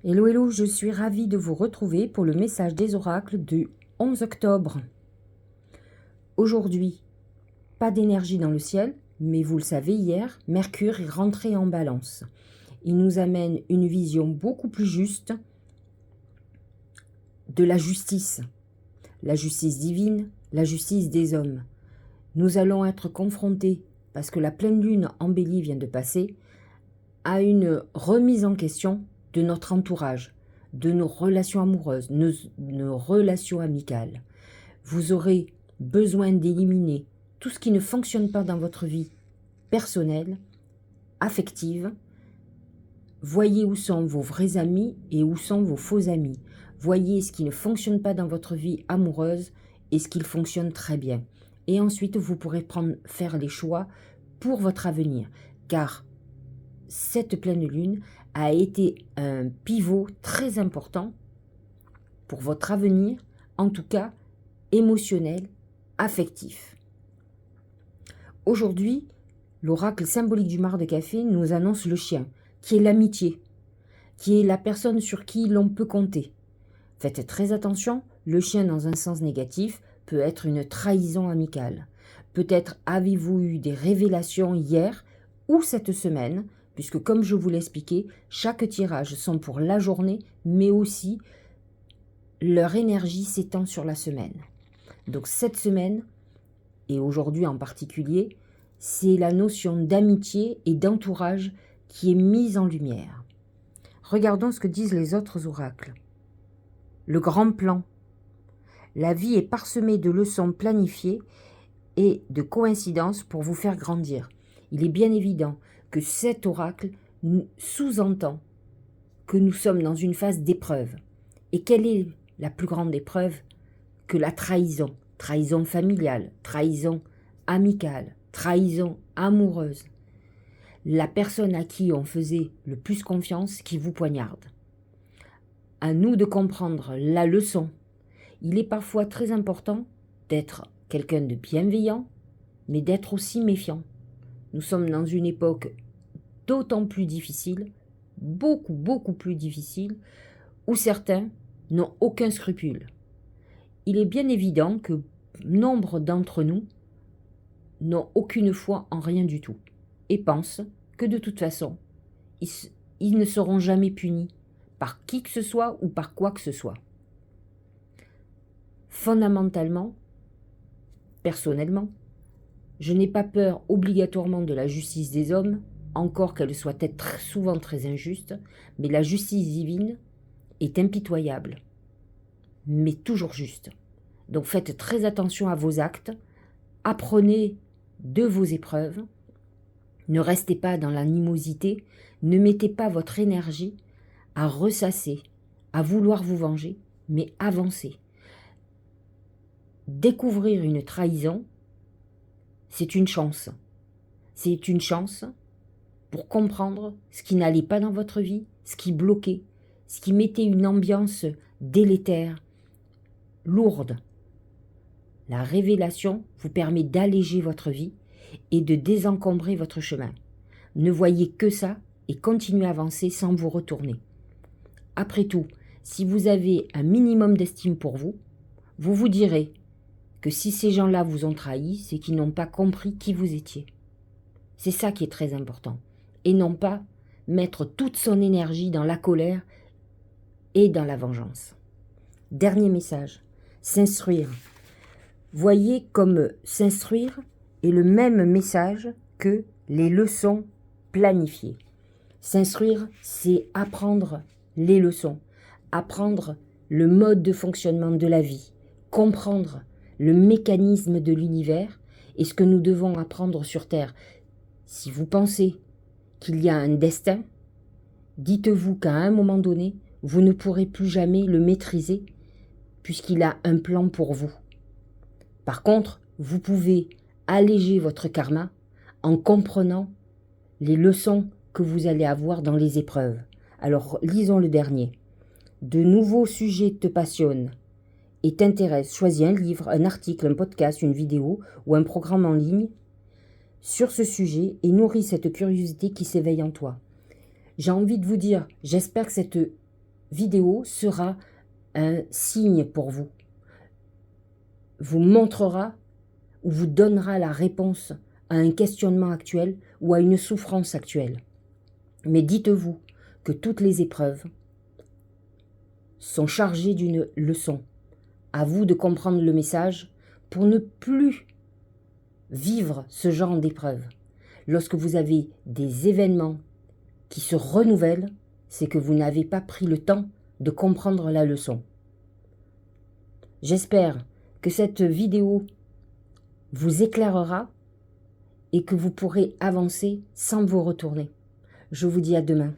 Hello, hello, je suis ravie de vous retrouver pour le message des oracles du 11 octobre. Aujourd'hui, pas d'énergie dans le ciel, mais vous le savez, hier, Mercure est rentré en balance. Il nous amène une vision beaucoup plus juste de la justice divine, la justice des hommes. Nous allons être confrontés, parce que la pleine lune en Bélier vient de passer, à une remise en question de notre entourage, de nos relations amoureuses, nos relations amicales. Vous aurez besoin d'éliminer tout ce qui ne fonctionne pas dans votre vie personnelle, affective. Voyez où sont vos vrais amis et où sont vos faux amis. Voyez ce qui ne fonctionne pas dans votre vie amoureuse et ce qui fonctionne très bien. Et ensuite, vous pourrez faire les choix pour votre avenir. Car cette pleine lune a été un pivot très important pour votre avenir, en tout cas émotionnel, affectif. Aujourd'hui, l'oracle symbolique du mar de café nous annonce le chien, qui est l'amitié, qui est la personne sur qui l'on peut compter. Faites très attention, le chien dans un sens négatif peut être une trahison amicale. Peut-être avez-vous eu des révélations hier ou cette semaine, puisque comme je vous l'ai expliqué, chaque tirage sont pour la journée, mais aussi leur énergie s'étend sur la semaine. Donc cette semaine, et aujourd'hui en particulier, c'est la notion d'amitié et d'entourage qui est mise en lumière. Regardons ce que disent les autres oracles. Le grand plan. La vie est parsemée de leçons planifiées et de coïncidences pour vous faire grandir. Il est bien évident que cet oracle sous-entend que nous sommes dans une phase d'épreuve. Et quelle est la plus grande épreuve que la trahison? Trahison familiale, trahison amicale, trahison amoureuse. La personne à qui on faisait le plus confiance qui vous poignarde. À nous de comprendre la leçon. Il est parfois très important d'être quelqu'un de bienveillant, mais d'être aussi méfiant. Nous sommes dans une époque d'autant plus difficile, beaucoup plus difficile, où certains n'ont aucun scrupule. Il est bien évident que nombre d'entre nous n'ont aucune foi en rien du tout et pensent que de toute façon, ils ne seront jamais punis par qui que ce soit ou par quoi que ce soit. Fondamentalement, personnellement, je n'ai pas peur obligatoirement de la justice des hommes, encore qu'elle soit souvent très injuste, mais la justice divine est impitoyable, mais toujours juste. Donc faites très attention à vos actes, apprenez de vos épreuves, ne restez pas dans l'animosité, ne mettez pas votre énergie à ressasser, à vouloir vous venger, mais avancez. Découvrir une trahison, c'est une chance. C'est une chance pour comprendre ce qui n'allait pas dans votre vie, ce qui bloquait, ce qui mettait une ambiance délétère, lourde. La révélation vous permet d'alléger votre vie et de désencombrer votre chemin. Ne voyez que ça et continuez à avancer sans vous retourner. Après tout, si vous avez un minimum d'estime pour vous, vous vous direz que si ces gens-là vous ont trahi, c'est qu'ils n'ont pas compris qui vous étiez. C'est ça qui est très important. Et non pas mettre toute son énergie dans la colère et dans la vengeance. Dernier message, s'instruire. Voyez comme s'instruire est le même message que les leçons planifiées. S'instruire, c'est apprendre les leçons, apprendre le mode de fonctionnement de la vie, comprendre le mécanisme de l'univers et ce que nous devons apprendre sur Terre. Si vous pensez qu'il y a un destin, dites-vous qu'à un moment donné, vous ne pourrez plus jamais le maîtriser puisqu'il a un plan pour vous. Par contre, vous pouvez alléger votre karma en comprenant les leçons que vous allez avoir dans les épreuves. Alors, lisons le dernier. De nouveaux sujets te passionnent et t'intéressent. Choisis un livre, un article, un podcast, une vidéo ou un programme en ligne sur ce sujet et nourris cette curiosité qui s'éveille en toi. J'ai envie de vous dire, j'espère que cette vidéo sera un signe pour vous, vous montrera ou vous donnera la réponse à un questionnement actuel ou à une souffrance actuelle. Mais dites-vous que toutes les épreuves sont chargées d'une leçon. À vous de comprendre le message pour ne plus vivre ce genre d'épreuve. Lorsque vous avez des événements qui se renouvellent, c'est que vous n'avez pas pris le temps de comprendre la leçon. J'espère que cette vidéo vous éclairera et que vous pourrez avancer sans vous retourner. Je vous dis à demain.